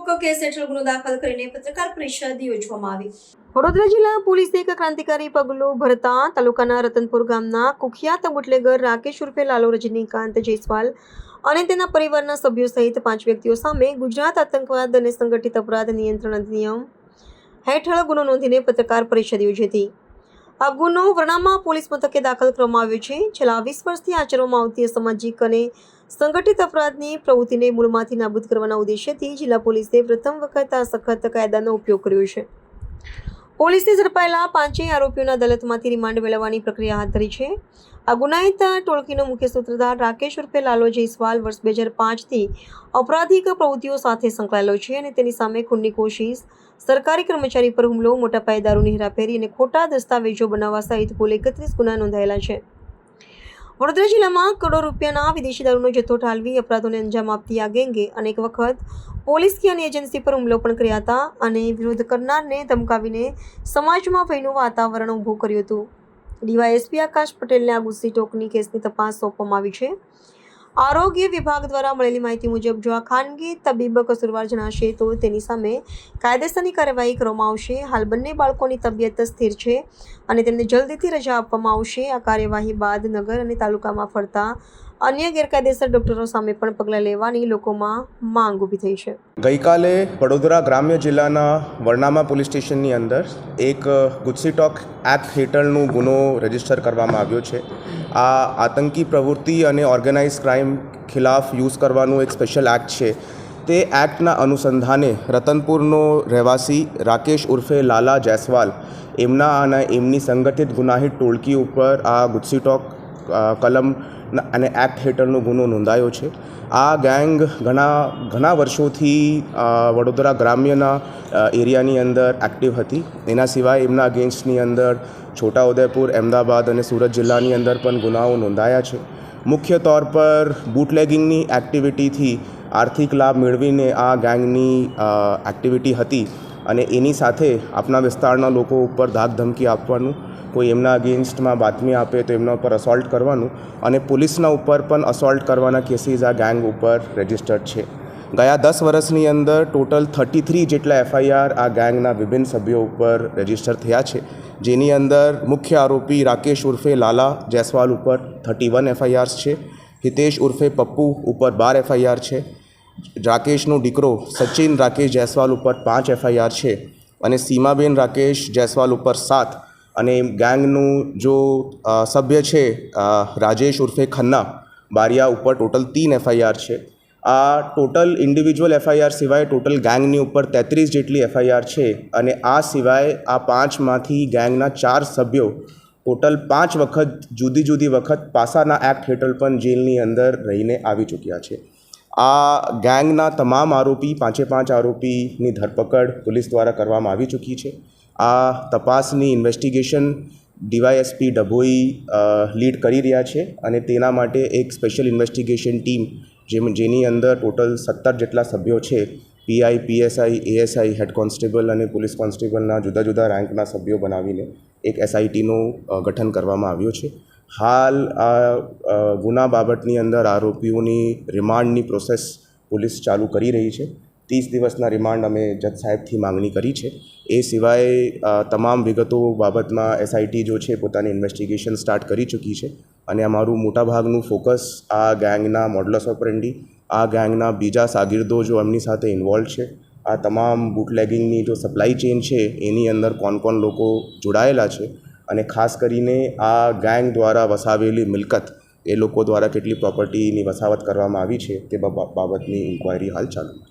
POCSO case હેઠળ ગુનો દાખલ કરીને પત્રકાર પરિષદ યોજવામાં આવી। વડોદરા જિલ્લા પોલીસે એક ક્રાંતિકારી પગલું ભરતા તાલુકાના રતનપુર ગામના કુખ્યાત બુટલેગર રાકેશ ઉર્ફે લાલો રજનીકાંત જયસ્વાલ અને તેના પરિવારના સભ્યો સહિત 5 વ્યક્તિઓ સામે ગુજરાત આતંકવાદ અને સંગઠિત અપરાધ નિયંત્રણ અધિનિયમ હેઠળ ગુનો નોંધીને પત્રકાર પરિષદ યોજી હતી। આ ગુનો વરણામા પોલીસ મથકે દાખલ કરવામાં આવ્યો છે। છેલ્લા 20 વર્ષથી આચરવામાં આવતી અસામાજિક અને સંગઠિત અપરાધની પ્રવૃત્તિને મૂળમાંથી નાબૂદ કરવાના ઉદ્દેશ્યથી જિલ્લા પોલીસે પ્રથમ વખત આ સખત કાયદાનો ઉપયોગ કર્યો છે। પોલીસે ઝડપાયેલા 5 આરોપીઓના અદાલતમાંથી રિમાન્ડ મેળવવાની પ્રક્રિયા હાથ ધરી છે। આ ગુનાહિત ટોળકીનો મુખ્ય સૂત્રધાર રાકેશ ઉર્ફે લાલો જયસ્વાલ વર્ષ 2005થી અપરાધિક પ્રવૃત્તિઓ સાથે સંકળાયેલો છે અને તેની સામે ખૂનની કોશિશ, સરકારી કર્મચારી પર હુમલો, મોટા પાયે દારૂની હેરાફેરી અને ખોટા દસ્તાવેજો બનાવવા સહિત કુલ 31 ગુના નોંધાયેલા છે। વડોદરા જિલ્લામાં કરોડો રૂપિયાના વિદેશી દારૂનો જથ્થો ઠાલવી અપરાધોને અંજામ આપતી આ ગેંગે અનેક વખત પોલીસ કે અન્ય એજન્સી પર હુમલો પણ કર્યા હતા અને વિરોધ કરનારને ધમકાવીને સમાજમાં ભયનું વાતાવરણ ઊભું કર્યું હતું। ડીવાયએસપી આકાશ પટેલને આ ગુસ્સી ટોકની કેસની તપાસ સોંપવામાં આવી છે। આરોગ્ય વિભાગ દ્વારા મળેલી માહિતી મુજબ જો આ ખાનગી તબીબ કસૂરવાર જણાશે તો તેની સામે કાયદેસરની કાર્યવાહી કરવામાં આવશે। હાલ બંને બાળકોની તબિયત સ્થિર છે અને તેમને જલ્દીથી રજા આપવામાં આવશે। આ કાર્યવાહી બાદ નગર અને તાલુકામાં ફરતા અન્ય ગેરકાયદેસર ડોક્ટરો સામે પણ પગલાં લેવાની લોકોમાં માંગ ઊભી થઈ છે। ગઈકાલે વડોદરા ગ્રામ્ય જિલ્લાના વરણામા પોલીસ સ્ટેશનની અંદર એક ગુસ્સી ટોક એક્ટ હેઠળનો ગુનો રજીસ્ટર કરવામાં આવ્યો છે। આ આતંકી પ્રવૃત્તિ અને ઓર્ગેનાઇઝ ક્રાઇમ ખિલાફ યુઝ કરવાનું એક સ્પેશિયલ એક્ટ છે। તે એક્ટના અનુસંધાને રતનપુરનો રહેવાસી રાકેશ ઉર્ફે લાલા જયસ્વાલ એમના અને એમની સંગઠિત ગુનાહિત ટોળકી ઉપર આ ગુસ્સી ટોક કલમ અને એક્ટ હેઠળનો ગુનો નોંધાયો છે। આ ગેંગ ઘણા વર્ષોથી વડોદરા ગ્રામ્યના એરિયાની અંદર એક્ટિવ હતી। એના સિવાય એમના અગેન્સ્ટની અંદર છોટાઉદેપુર, અમદાવાદ અને સુરત જિલ્લાની અંદર પણ ગુનાઓ નોંધાયા છે। મુખ્ય તौर પર બુટલેગિંગની એક્ટિવિટીથી આર્થિક લાભ મેળવીને આ ગેંગની એક્ટિવિટી હતી અને એની સાથે આપણા વિસ્તારના લોકો ઉપર ધાકધમકી આપવાનું, કોઈ એમના અગેન્સ્ટમાં બાતમી આપે તો એમના ઉપર અસોલ્ટ કરવાનું અને પોલીસના ઉપર પણ અસોલ્ટ કરવાના કેસીસ આ ગેંગ ઉપર રજિસ્ટર્ડ છે। ગયા 10 વર્ષની અંદર ટોટલ 33 જેટલા એફઆઈઆર આ ગેંગના વિભિન્ન સભ્યો ઉપર રજિસ્ટર થયા છે, જેની અંદર મુખ્ય આરોપી રાકેશ ઉર્ફે લાલા જયસ્વાલ ઉપર 31 એફઆઈઆર્સ છે, હિતેશ ઉર્ફે પપ્પુ ઉપર 12 એફઆઈઆર છે, રાકેશનો દીકરો સચિન રાકેશ જયસ્વાલ ઉપર 5 એફઆઈઆર છે અને સીમાબેન રાકેશ જયસ્વાલ ઉપર 7 અને ગેંગનું જો સભ્ય છે રાજેશ ઉર્ફે ખન્ના બારિયા ઉપર ટોટલ 3 એફઆઈઆર છે। આ ટોટલ ઇન્ડિવિજ્યુઅલ એફઆઈઆર સિવાય ટોટલ ગેંગની ઉપર 33 જેટલી એફઆઈઆર છે અને આ સિવાય આ 5માંથી ગેંગના 4 સભ્યો ટોટલ 5 વખત જુદી વખત પાસાના એક્ટ હેઠળ પણ જેલની અંદર રહીને આવી ચૂક્યા છે। આ ગેંગના તમામ આરોપી 5 આરોપીની ધરપકડ પોલીસ દ્વારા કરવામાં આવી ચૂકી છે। આ તપાસની ઇન્વેસ્ટિગેશન ડીવાયએસપી ડભોઈ લીડ કરી રહ્યા છે અને તેના માટે એક સ્પેશિયલ ઇન્વેસ્ટિગેશન ટીમ જેની અંદર ટોટલ 17 જેટલા સભ્યો છે, PI, PSI, ASI, head constable અને પોલીસ કોન્સ્ટેબલના જુદા રેન્કના સભ્યો બનાવીને એક એસઆઈટીનું ગઠન કરવામાં આવ્યું છે। હાલ આ ગુના બાબતની અંદર આરોપીઓની રિમાન્ડની પ્રોસેસ પોલીસ ચાલુ કરી રહી છે। 30 દિવસના રિમાન્ડ અમે જજ સાહેબથી માંગણી કરી છે। એ સિવાય તમામ વિગતો બાબતમાં એસઆઈટી જો છે પોતાની ઇન્વેસ્ટિગેશન સ્ટાર્ટ કરી ચૂકી છે અને અમારું મોટાભાગનું ફોકસ આ ગેંગના મોડલસ ઓપરેન્ડી, આ ગેંગના બીજા સાગીરદો જો એમની સાથે ઇન્વોલ્વ છે, આ તમામ બુટલેગિંગની જો સપ્લાય ચેઇન છે એની અંદર કોણ લોકો જોડાયેલા છે અને ખાસ કરીને આ ગેંગ દ્વારા વસાવેલી મિલકત, એ લોકો દ્વારા કેટલી પ્રોપર્ટીની વસાવટ કરવામાં આવી છે તે બાબતની ઇન્ક્વાયરી હાલ ચાલુ છે।